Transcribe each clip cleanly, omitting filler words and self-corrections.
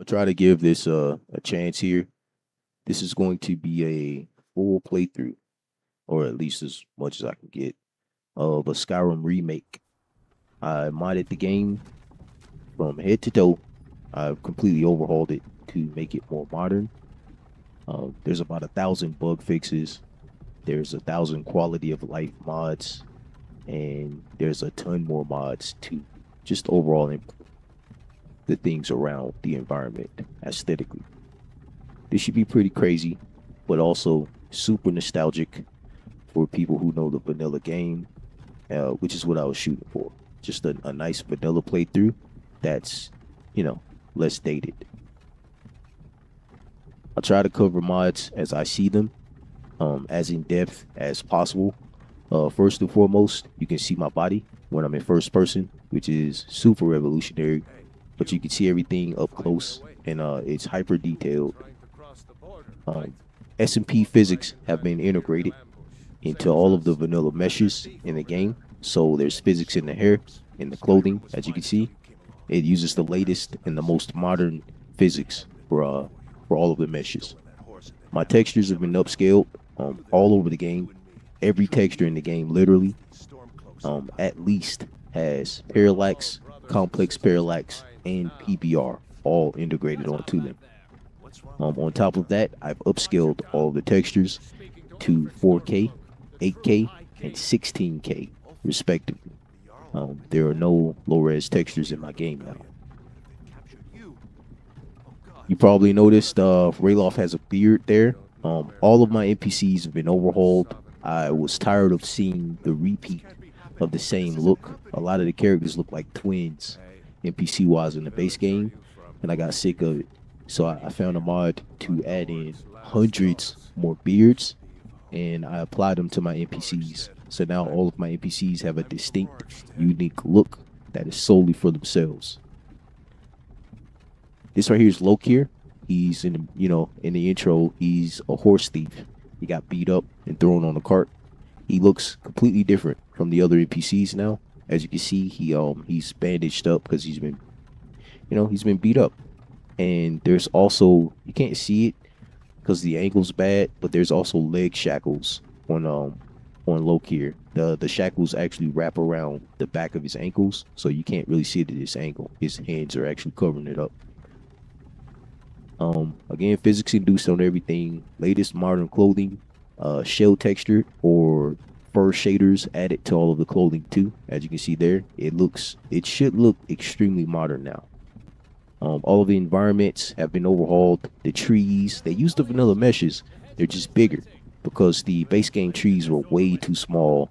I'll try to give this a chance here. This is going to be a full playthrough, or at least as much as I can get, of a Skyrim remake. I modded the game from head to toe. I've completely overhauled it to make it more modern. There's about 1,000 bug fixes. There's 1,000 quality of life mods, and there's a ton more mods to just overall improve the things around the environment aesthetically. This should be pretty crazy, but also super nostalgic for people who know the vanilla game, which is what I was shooting for. Just a nice vanilla playthrough that's, you know, less dated. I'll try to cover mods as I see them, as in depth as possible. First and foremost, you can see my body when I'm in first person, which is super revolutionary, but you can see everything up close and it's hyper detailed. Um, S&P physics have been integrated into all of the vanilla meshes in the game. So there's physics in the hair, in the clothing, as you can see. It uses the latest and the most modern physics for all of the meshes. My textures have been upscaled all over the game. Every texture in the game, literally, at least has parallax, complex parallax, and PBR all integrated onto them. On top of that, I've upscaled all the textures to 4K, 8K, and 16K, respectively. There are no low-res textures in my game now. You probably noticed Rayloff has a beard there. All of my NPCs have been overhauled. I was tired of seeing the repeat of the same look. A lot of the characters look like twins, NPC-wise, in the base game, and I got sick of it. So I found a mod to add in hundreds more beards, and I applied them to my NPCs. So now all of my NPCs have a distinct, unique look that is solely for themselves. This right here is Lokir. He's in the intro, he's a horse thief. He got beat up and thrown on a cart. He looks completely different from the other NPCs now. As you can see, he's bandaged up because he's been beat up. And there's also, you can't see it because the angle's bad, but there's also leg shackles on Lokir. The shackles actually wrap around the back of his ankles, so you can't really see it at this angle. His hands are actually covering it up. Again, physics induced on everything. Latest modern clothing, shell texture or fur shaders added to all of the clothing too. As you can see there, it should look extremely modern now. All of the environments have been overhauled. The trees, they use the vanilla meshes. They're just bigger because the base game trees were way too small.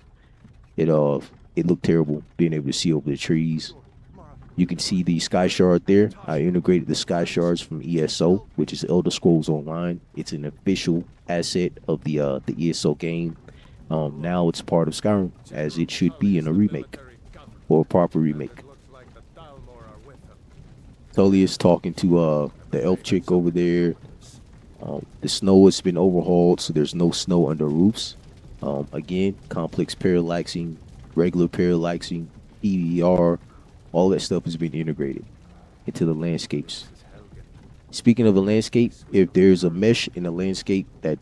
It looked terrible being able to see over the trees. You can see the sky shard there. I integrated the sky shards from ESO, which is Elder Scrolls Online. It's an official asset of the ESO game. Now it's part of Skyrim, as it should be in a remake or a proper remake. Tully is talking to the elf chick over there. The snow has been overhauled, so there's no snow under roofs. Again, complex parallaxing, regular parallaxing, PVR, all that stuff has been integrated into the landscapes. Speaking of the landscape, if there's a mesh in a landscape that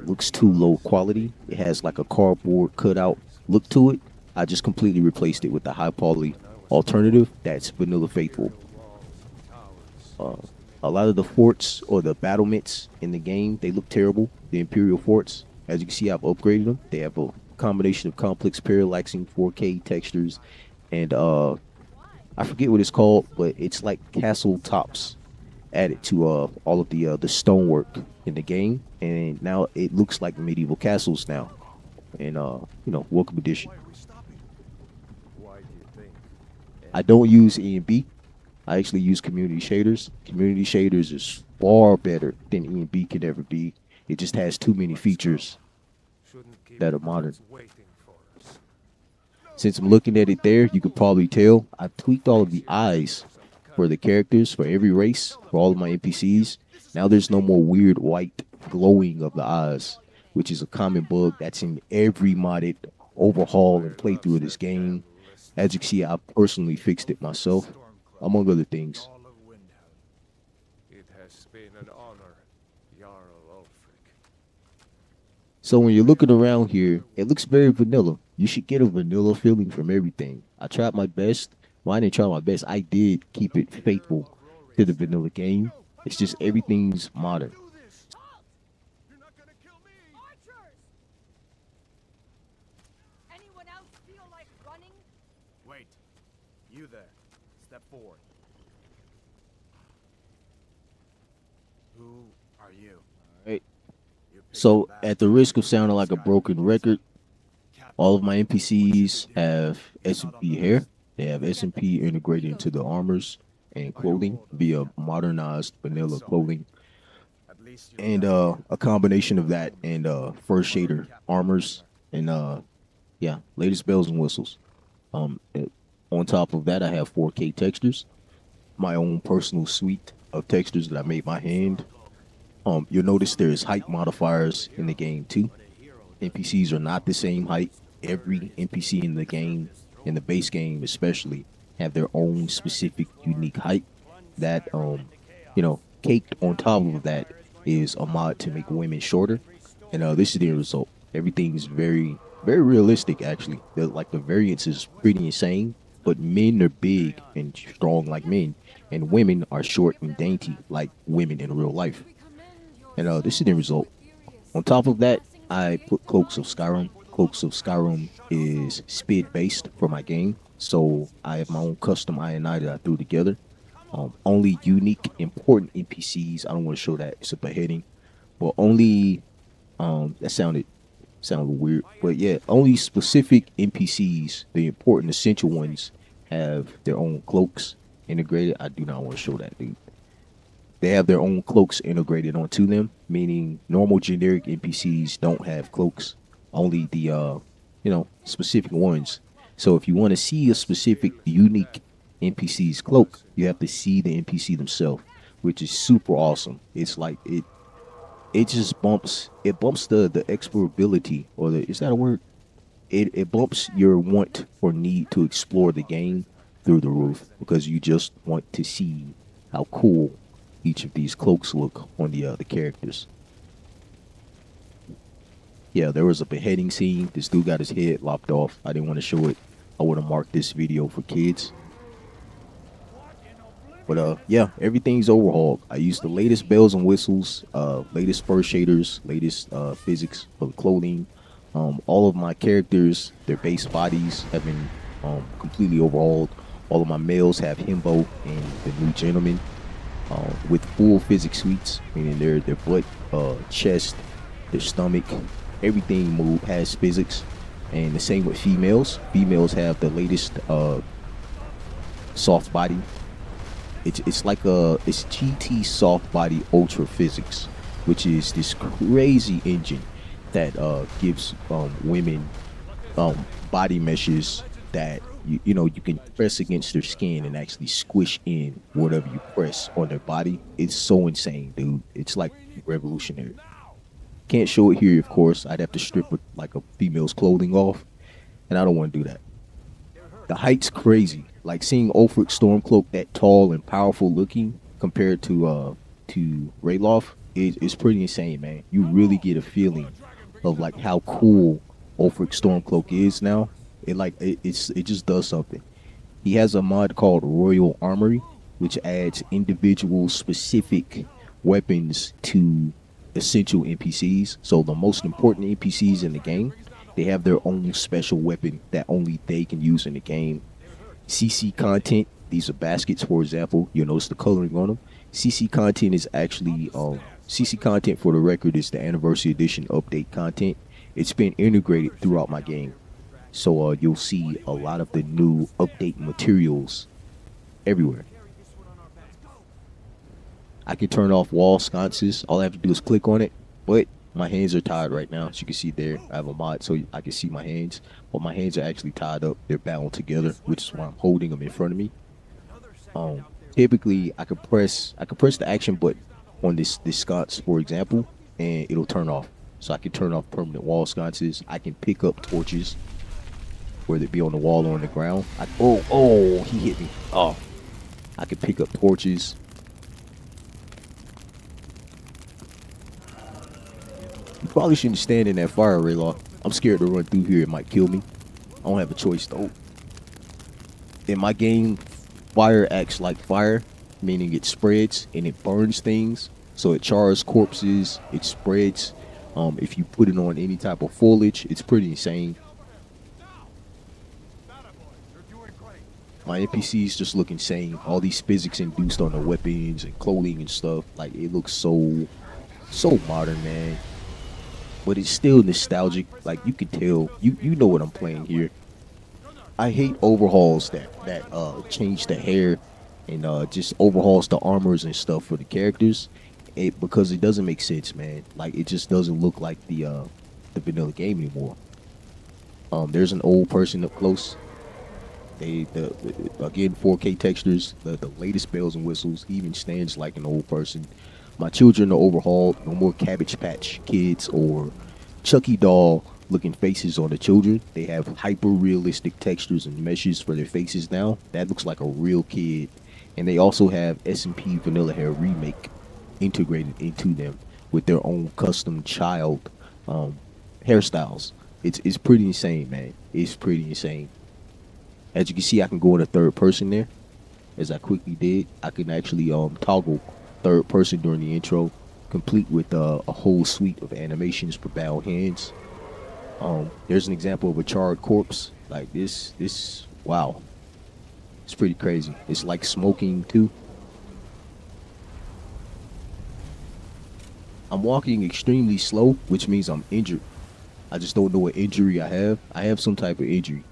looks too low quality, it has like a cardboard cutout look to it, I just completely replaced it with the high quality alternative that's vanilla faithful. Uh, a lot of the forts or the battlements in the game, they look terrible. The Imperial forts, as you can see, I've upgraded them. They have a combination of complex parallaxing 4K textures and I forget what it's called, but it's like castle tops added to all of the stonework in the game, and now it looks like medieval castles now. And welcome edition. I don't use ENB. I actually use community shaders. Community shaders is far better than ENB can ever be. It just has too many features that are modern. Since I'm looking at it there, you could probably tell I tweaked all of the eyes for the characters, for every race, for all of my NPCs. Now there's no more weird white glowing of the eyes, which is a common bug that's in every modded overhaul and playthrough of this game. As you can see, I personally fixed it myself, among other things. So when you're looking around here, it looks very vanilla. You should get a vanilla feeling from everything. I tried my best. Well, I didn't try my best. I did keep it faithful to the vanilla game. It's just everything's modern. You're not gonna kill me! Archers! Anyone else feel like running? Wait. You there. Step forward. Who are you? Right. You picked So a bad at the time risk of to sounding join like a Skyrim broken record, Captain, all of my what you NPCs could do have is out on SMP the hair. list. They have SMP integrated into the armors and clothing via modernized vanilla clothing. At least you And got a combination of that and first shader armors and yeah, latest bells and whistles. On top of that, I have 4K textures, my own personal suite of textures that I made by hand. You'll notice there's height modifiers in the game too. NPCs are not the same height. Every NPC in the game, in the base game especially, have their own specific unique height. That caked on top of that is a mod to make women shorter. And this is the result. Everything's very realistic actually. The variance is pretty insane. But men are big and strong like men, and women are short and dainty like women in real life. And this is the result. On top of that, I put Cloaks of Skyrim. Cloaks of Skyrim is speed based for my game, so I have my own custom INI that I threw together. Only unique, important NPCs. I don't want to show that it's a beheading, but only that sounded weird, but yeah, only specific NPCs, the important, essential ones, have their own cloaks integrated. I do not want to show that, dude. They have their own cloaks integrated onto them, meaning normal generic NPCs don't have cloaks. Only the specific ones. So if you want to see a specific unique NPC's cloak, you have to see the NPC themselves, which is super awesome. It's like it just bumps the explorability, or the, is that a word? It bumps your want or need to explore the game through the roof, because you just want to see how cool each of these cloaks look on the characters. Yeah, there was a beheading scene. This dude got his head lopped off. I didn't want to show it. I would have marked this video for kids. But yeah, everything's overhauled. I used the latest bells and whistles, latest fur shaders, latest physics for the clothing. All of my characters, their base bodies have been completely overhauled. All of my males have himbo and the new gentleman, with full physics suites, meaning their butt, chest, their stomach, everything has physics. And the same with females. Females have the latest soft body. It's GT soft body ultra physics, which is this crazy engine that gives women body meshes that you can press against their skin and actually squish in whatever you press on their body. It's so insane, dude. It's like revolutionary. Can't show it here, of course. I'd have to strip like a female's clothing off, and I don't want to do that. The height's crazy. Like seeing Ulfric Stormcloak that tall and powerful looking compared to Rayloff is pretty insane, man. You really get a feeling of like how cool Ulfric Stormcloak is now. It just does something. He has a mod called Royal Armory, which adds individual specific weapons to essential NPCs. So the most important NPCs in the game, they have their own special weapon that only they can use in the game. CC content, these are baskets, for example. You'll notice the coloring on them. CC content is actually CC content, for the record, is the Anniversary Edition update content. It's been integrated throughout my game. So you'll see a lot of the new update materials everywhere. I can turn off wall sconces. All I have to do is click on it. But my hands are tied right now. As you can see there, I have a mod so I can see my hands. But my hands are actually tied up. They're bound together, which is why I'm holding them in front of me. Typically, I could press the action button on this sconce, for example, and it'll turn off. So I can turn off permanent wall sconces. I can pick up torches, whether it be on the wall or on the ground. He hit me. Oh, I can pick up torches. Probably shouldn't stand in that fire, Raylaw. I'm scared to run through here. It might kill me. I don't have a choice though. In my game, fire acts like fire, meaning it spreads and it burns things. So it chars corpses, it spreads. If you put it on any type of foliage, it's pretty insane. My NPCs just look insane. All these physics induced on the weapons and clothing and stuff. Like it looks so modern, man. But it's still nostalgic. Like you can tell, you know what I'm playing here. I hate overhauls that change the hair and just overhauls the armors and stuff for the characters. Because it doesn't make sense, man. Like it just doesn't look like the vanilla game anymore. There's an old person up close. Again 4K textures, the latest bells and whistles. He even stands like an old person. My children are overhauled. No more Cabbage Patch Kids or Chucky doll looking faces on the children. They have hyper realistic textures and meshes for their faces now. That looks like a real kid. And they also have S&P Vanilla Hair Remake integrated into them with their own custom child hairstyles. It's pretty insane, man. It's pretty insane. As you can see, I can go in a third person there. As I quickly did, I can actually toggle third person during the intro, complete with a whole suite of animations for bound hands. There's an example of a charred corpse. Like this, wow. It's pretty crazy. It's like smoking too. I'm walking extremely slow, which means I'm injured. I just don't know what injury I have. I have some type of injury.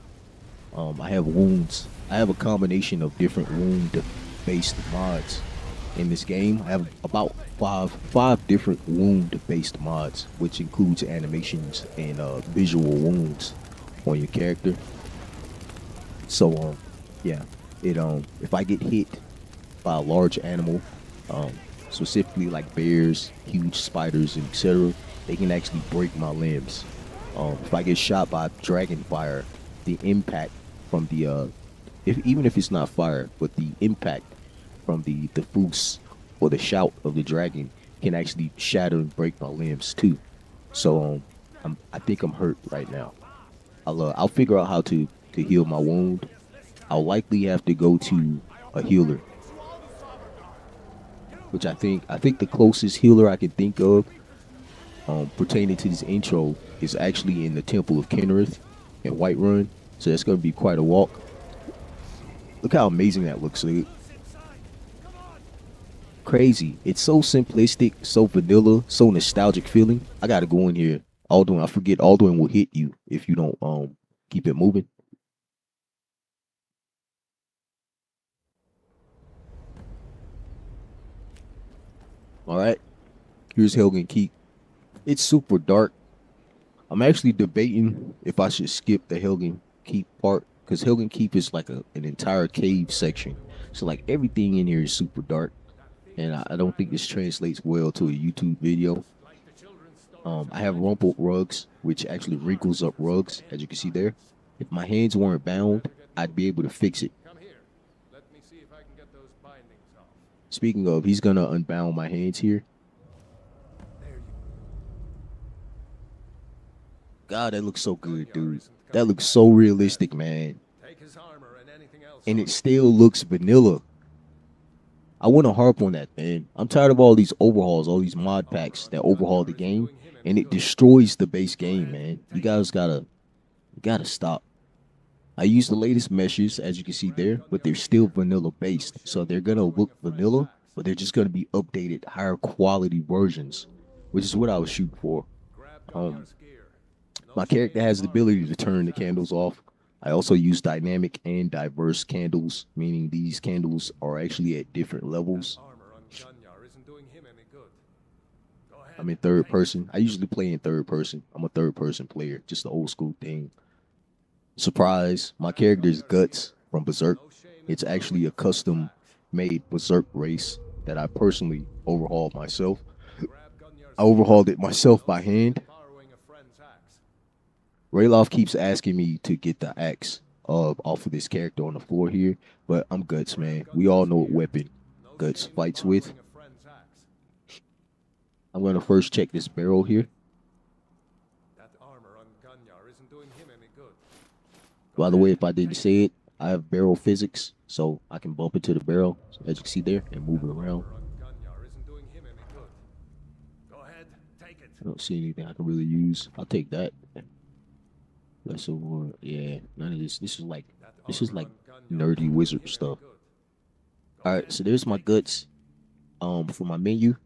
I have wounds. I have a combination of different wound-based mods in this game. I have about five different wound-based mods, which includes animations and visual wounds on your character. So yeah, if I get hit by a large animal, specifically like bears, huge spiders, and etc., they can actually break my limbs. If I get shot by dragon fire, the impact from the even if it's not fire, but the impact from the foos or the shout of the dragon can actually shatter and break my limbs too. So I think I'm hurt right now. I'll figure out how to heal my wound. I'll likely have to go to a healer, which I think the closest healer I can think of pertaining to this intro is actually in the Temple of Kenrith in Whiterun. So that's gonna be quite a walk. Look how amazing that looks, dude. Crazy. It's so simplistic, so vanilla, so nostalgic feeling. I gotta go in here. Alduin, I forget Alduin will hit you if you don't keep it moving. Alright. Here's Helgen Keep. It's super dark. I'm actually debating if I should skip the Helgen Keep part, because Helgen Keep is like an entire cave section. So like everything in here is super dark. And I don't think this translates well to a YouTube video. I have rumpled rugs, which actually wrinkles up rugs, as you can see there. If my hands weren't bound, I'd be able to fix it. Speaking of, he's gonna unbound my hands here. God, that looks so good, dude. That looks so realistic, man. And it still looks vanilla. I want to harp on that, man. I'm tired of all these overhauls, all these mod packs that overhaul the game, and it destroys the base game, man. You guys gotta stop. I use the latest meshes, as you can see there, but they're still vanilla based. So they're gonna look vanilla, but they're just gonna be updated, higher quality versions, which is what I was shooting for. My character has the ability to turn the candles off. I also use dynamic and diverse candles, meaning these candles are actually at different levels. I'm in third person. I usually play in third person. I'm a third person player, just the old school thing. Surprise, my character is Guts from Berserk. It's actually a custom made Berserk race that I personally overhauled myself. I overhauled it myself by hand. Rayloff keeps asking me to get the axe off of this character on the floor here, but I'm Guts, man. We all know what weapon Guts fights with. I'm gonna first check this barrel here. By the way, if I didn't say it, I have barrel physics, so I can bump into the barrel, as you can see there, and move it around. Armor on Gunyar isn't doing him any good. Go ahead, take it. I don't see anything I can really use. I'll take that. That's over. Yeah, none of this. That This is armor like on Gunyar nerdy isn't doing wizard him any stuff. good. Go All ahead, right, so there's my take it. guts. For my menu,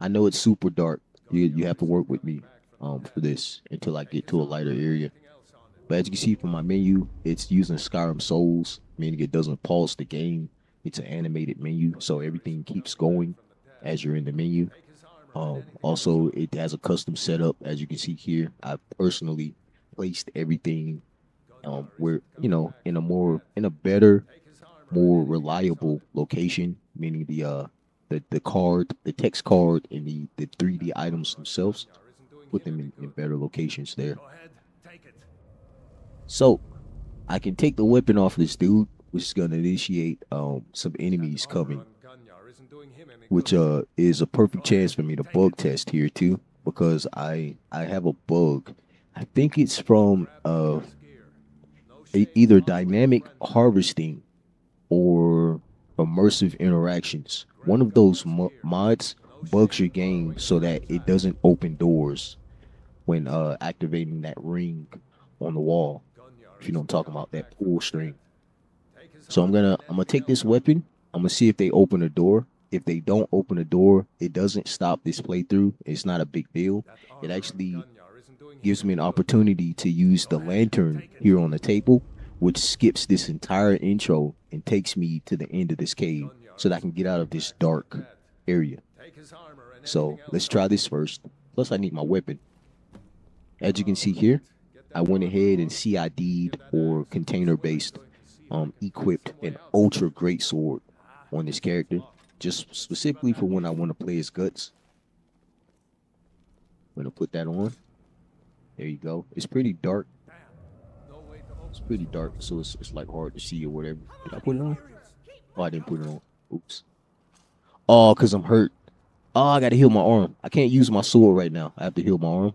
I know it's super dark. You have to work with me for this until I Take get his to a armor lighter and area. everything else on it. But as you can see from my menu, it's using Skyrim Souls, meaning it doesn't pause the game. It's an animated menu, so everything keeps going as you're in the menu. Take his armor and anything else Also, on it. it has a custom setup, as you can see here. I personally placed everything Gunyar where isn't coming back from the dead. in a better, Take his armor and more anything else on reliable it. location, meaning the card, the text card, and the 3D That items armor on themselves. Gunyar isn't doing Put him them any in good. better locations there. Go ahead, take it. So I can take the weapon off this dude, which is gonna initiate some That enemies armor coming, on Gunyar isn't doing him any which good. is a perfect Go ahead, chance for me to take bug it. test here too, because I have a bug. I think it's from Grab the nearest gear. No either shame, only dynamic friendly. harvesting or immersive interactions. One Grab of the those nearest gear. mods No bugs your shame game following so friendly that it tactics. doesn't open doors when activating that ring on the wall. Gunyar If you know what I'm isn't talking coming about, that back from pull the dead. string. Take his So armor and I'm gonna anything take else this on it. weapon. I'm gonna see if they open a door. If they don't open a door, it doesn't stop this playthrough. It's not a big deal. That It armor on actually Gunyar isn't doing him gives me any an good. opportunity to use Go the ahead, lantern take it. here on the table, which skips this entire intro and takes me to the end of this cave so Gunyar that I can isn't get out coming of this back from the dark dead. area. Take his armor and So anything let's else on try it. this first. Plus, I need my weapon. As you can All see right. here, Get I that went armor ahead and on. Give CID'd that or axe. container Swear I'm based going to see if I can find equipped some way an out of ultra here. great sword on this This one's character, locked. just Let's see what specifically for that when I is. want to play as guts. I'm gonna put that on. There you go. It's pretty dark. Damn. No way to open It's this pretty dark, door. so it's like hard to see or whatever. Did I Come put on, it on? warriors! Keep Oh, I moving! didn't put it on. Oops. Oh, cause I'm hurt. Oh, I gotta heal my arm. I can't use my sword right now. I have to heal my arm.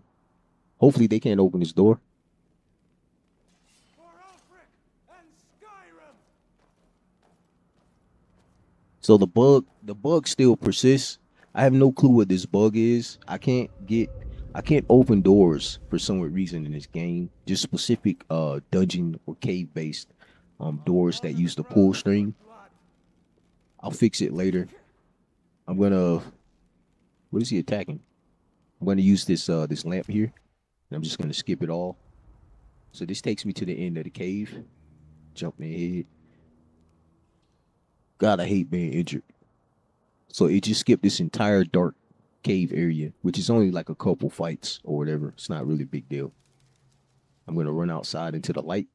Hopefully they can't open this door. For Alfric and Skyrim. So the bug still persists. I have no clue what this bug is. I can't open doors for some reason in this game. Just specific dungeon or cave based doors that use the pull string. I'll fix it later. I'm gonna what is he attacking? I'm gonna use this lamp here. And I'm just gonna skip it all. So this takes me to the end of the cave. Jumping ahead. God, I hate being injured. So it just skipped this entire dark cave area, which is only like a couple fights or whatever. It's not really a big deal. I'm gonna run outside into the light.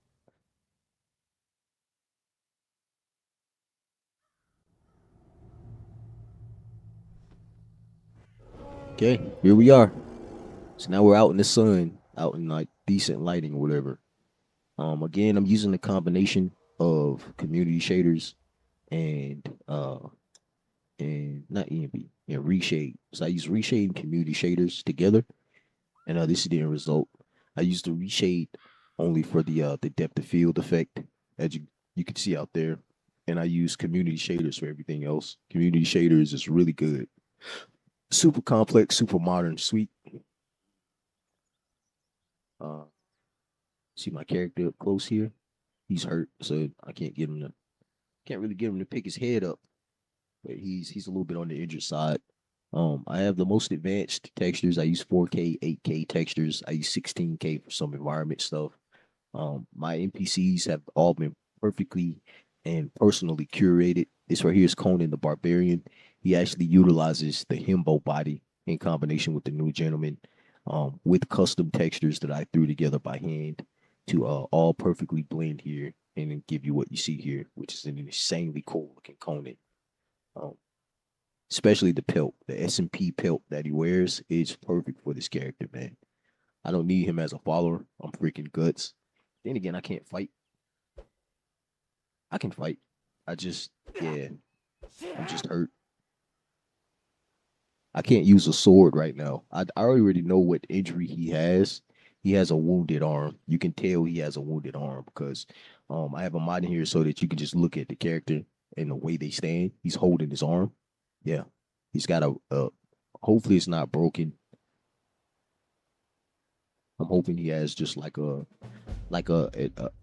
Okay, here we are. So now we're out in the sun, out in like decent lighting or whatever. Again, I'm using a combination of community shaders and not ENB and reshade. So I use reshade and community shaders together, and this didn't result. I used the reshade only for the depth of field effect, as you can see out there, and I use community shaders for everything else. Community shaders is really good, super complex, super modern, sweet. Uh, See my character up close here. He's hurt, so I can't really get him to pick his head up. But he's a little bit on the injured side. I have the most advanced textures. I use 4K, 8K textures. I use 16K for some environment stuff. My NPCs have all been perfectly and personally curated. This right here is Conan the Barbarian. He actually utilizes the himbo body in combination with the new gentleman, with custom textures that I threw together by hand to all perfectly blend here and then give you what you see here, which is an insanely cool looking Conan. Um, Especially the pelt, the S&P pelt that he wears is perfect for this character, man. I don't need him as a follower. I'm freaking guts. Then again, I can't fight. I can fight. I just, yeah, I'm just hurt. I can't use a sword right now. I already know what injury he has. he has a wounded arm. You can tell he has a wounded arm because I have a mod in here so that you can just look at the character and the way they stand. He's holding his arm. Yeah, he's got a hopefully it's not broken. I'm hoping he has just like a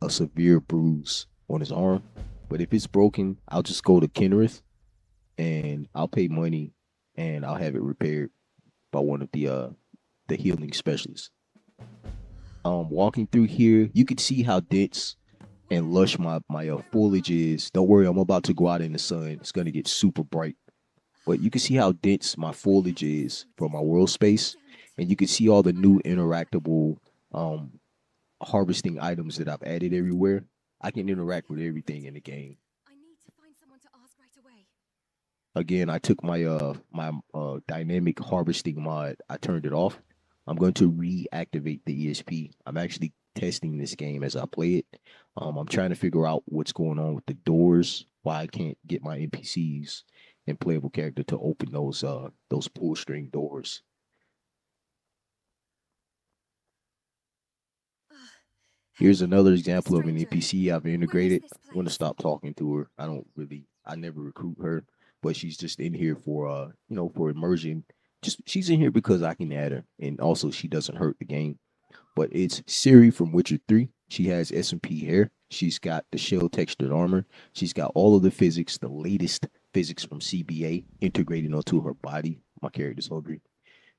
severe bruise on his arm. But if it's broken, I'll just go to Kenrith and I'll pay money and I'll have it repaired by one of the healing specialists. Walking through here, you can see how dense and lush my foliage is. Don't worry, I'm about to go out in the sun. It's gonna get super bright, but you can see how dense my foliage is for my world space, and you can see all the new interactable um harvesting items that I've added everywhere. I can interact with everything in the game. I need to find someone to ask right away. Again, I took my dynamic harvesting mod. I turned it off. I'm going to reactivate the ESP. I'm actually testing this game as I play it. I'm trying to figure out what's going on with the doors. Why I can't get my NPCs and playable character to open those pull string doors. Here's another example of an NPC I've integrated. I'm gonna stop talking to her. I never recruit her, but she's just in here for for immersion. Just she's in here because I can add her, and also she doesn't hurt the game. But it's Siri from Witcher 3. She has SMP hair. She's got the shell textured armor. She's got all of the physics, the latest physics from CBA integrated onto her body. My character's hungry.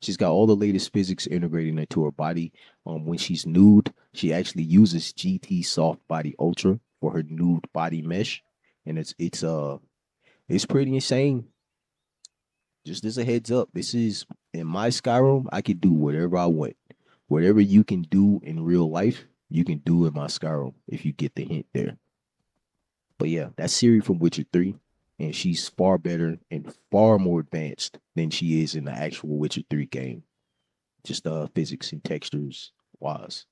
She's got all the latest physics integrated into her body. When she's nude, she actually uses GT Soft Body Ultra for her nude body mesh, and it's pretty insane. Just as a heads up, this is in my Skyrim. I can do whatever I want. Whatever you can do in real life, you can do in my Skyrim if you get the hint there. But yeah, that's Siri from Witcher 3, and she's far better and far more advanced than she is in the actual Witcher 3 game. Just physics and textures wise.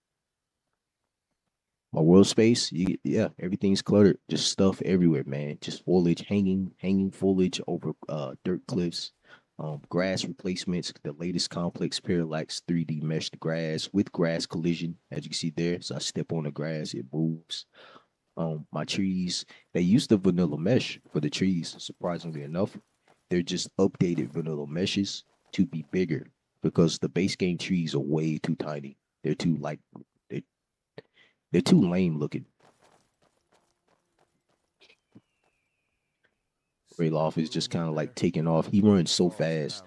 My world space, yeah, everything's cluttered. Just stuff everywhere, man. Just foliage hanging foliage over dirt cliffs. Grass replacements, the latest complex parallax 3D meshed grass with grass collision, as you can see there. So I step on the grass, it moves. My trees, they used the vanilla mesh for the trees, surprisingly enough. They're just updated vanilla meshes to be bigger because the base game trees are way too tiny. They're too like they're, they're too lame looking. Rayloff is just kind of like taking off. He runs so fast.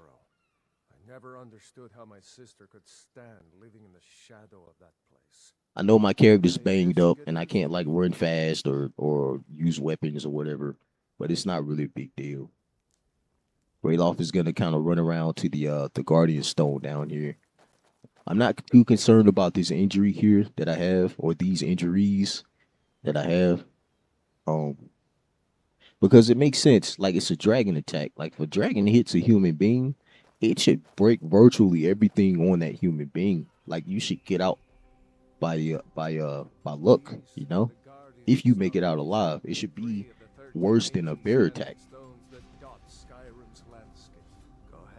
I never understood how my sister could stand living in the shadow of that place. I know my character's banged up and I can't like run fast or use weapons or whatever, but it's not really a big deal. Rayloff is gonna kind of run around to the Guardian Stone down here. I'm not too concerned about this injury here that I have or these injuries that I have. Um, because it makes sense. Like it's a dragon attack. Like if a dragon hits a human being, it should break virtually everything on that human being. Like you should get out by luck, you know. If you make it out alive, it should be worse than a bear attack.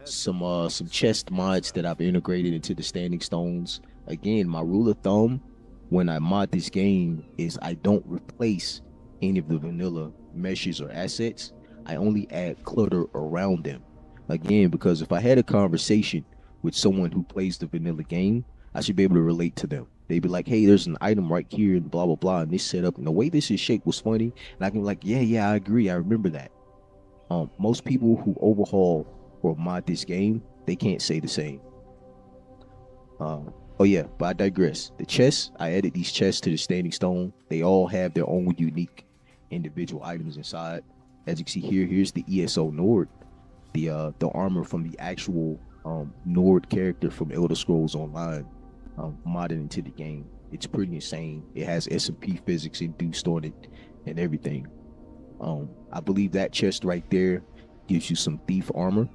Some chest mods that I've integrated into the standing stones. Again, my rule of thumb when I mod this game is I don't replace any of the vanilla meshes or assets. I only add clutter around them. Again, because if I had a conversation with someone who plays the vanilla game, I should be able to relate to them. They'd be like, hey, there's an item right here and blah, blah, blah. And this setup and the way this is shaped was funny. And I can be like, yeah, I agree. I remember that. Most people who overhaul or mod this game, they can't say the same. Oh yeah, but I digress. The chests, I added these chests to the standing stone. They all have their own unique individual items inside. As you can see here, here's the ESO Nord, the armor from the actual Nord character from Elder Scrolls Online, modded into the game. It's pretty insane. It has SMP physics induced on it and everything. I believe that chest right there gives you some thief armor.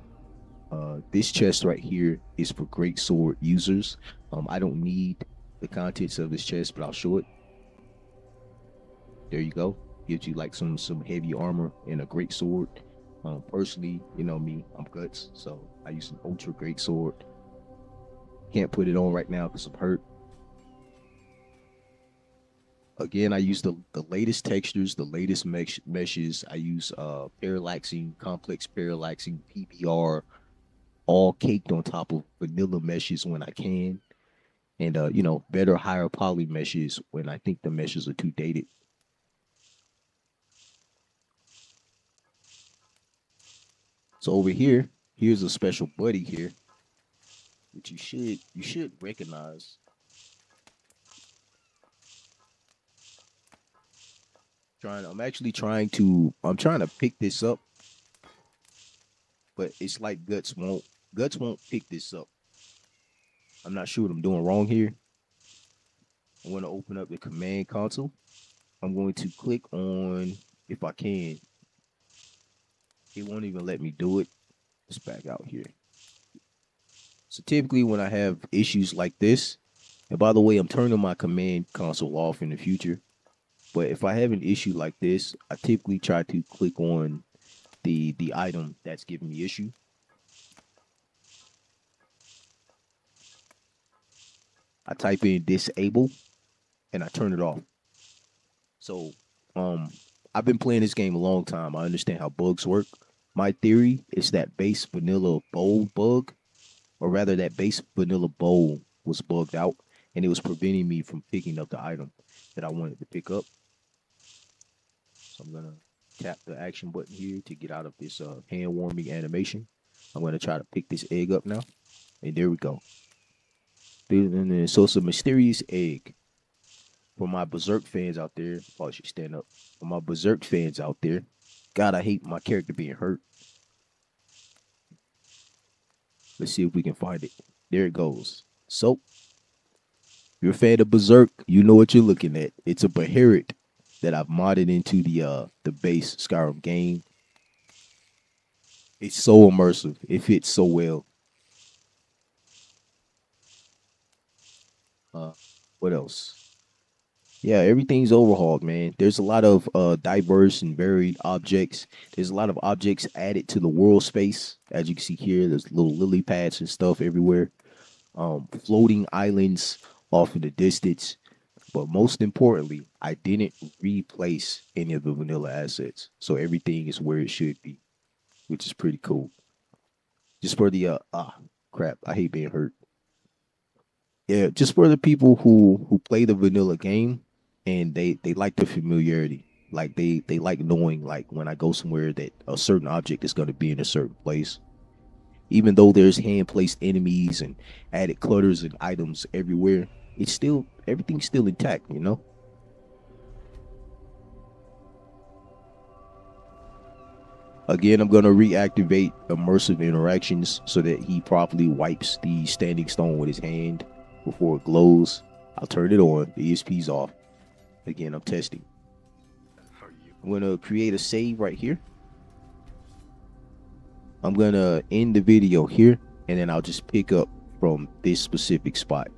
This chest right here is for great sword users. I don't need the contents of this chest, but I'll show it. There you go. Gives you like some heavy armor and a great sword. Personally, you know me, I'm guts, so I use an ultra great sword. Can't put it on right now because I'm hurt. Again, I use the latest textures, the latest meshes. I use parallaxing, complex parallaxing, PBR, all caked on top of vanilla meshes when I can, and you know, better higher poly meshes when I think the meshes are too dated. So over here, here's a special buddy here, which you should recognize. I'm trying to pick this up, but it's like guts won't pick this up. I'm not sure what I'm doing wrong here. I'm going to open up the command console. I'm going to click on, if I can, it won't even let me do it. Let's back out here. So typically when I have issues like this, and by the way, I'm turning my command console off in the future. But if I have an issue like this, I typically try to click on the item that's giving me issue. I type in disable and I turn it off. So um I've been playing this game a long time. I understand how bugs work. My theory is that base vanilla bowl bug, or rather that base vanilla bowl was bugged out and it was preventing me from picking up the item that I wanted to pick up. So I'm gonna tap the action button here to get out of this hand warming animation. I'm gonna try to pick this egg up now. And there we go. So it's a mysterious egg. For my Berserk fans out there, oh, I should stand up. For my Berserk fans out there, God, I hate my character being hurt. Let's see if we can find it. There it goes. So, if you're a fan of Berserk, you know what you're looking at. It's a Beherit that I've modded into the base Skyrim game. It's so immersive. It fits so well. What else? Yeah, everything's overhauled, man. There's a lot of diverse and varied objects. There's a lot of objects added to the world space. As you can see here, there's little lily pads and stuff everywhere. Floating islands off in the distance. But most importantly, I didn't replace any of the vanilla assets. So everything is where it should be, which is pretty cool. Just for the crap, I hate being hurt. Yeah, just for the people who play the vanilla game and they like the familiarity. Like they like knowing like when I go somewhere that a certain object is going to be in a certain place. Even though there's hand placed enemies and added clutters and items everywhere, it's still everything's still intact, you know? Again, I'm going to reactivate immersive interactions so that he properly wipes the standing stone with his hand before it glows. I'll turn it on. The ESP's off. Again, I'm testing. I'm going to create a save right here. I'm going to end the video here, and then I'll just pick up from this specific spot.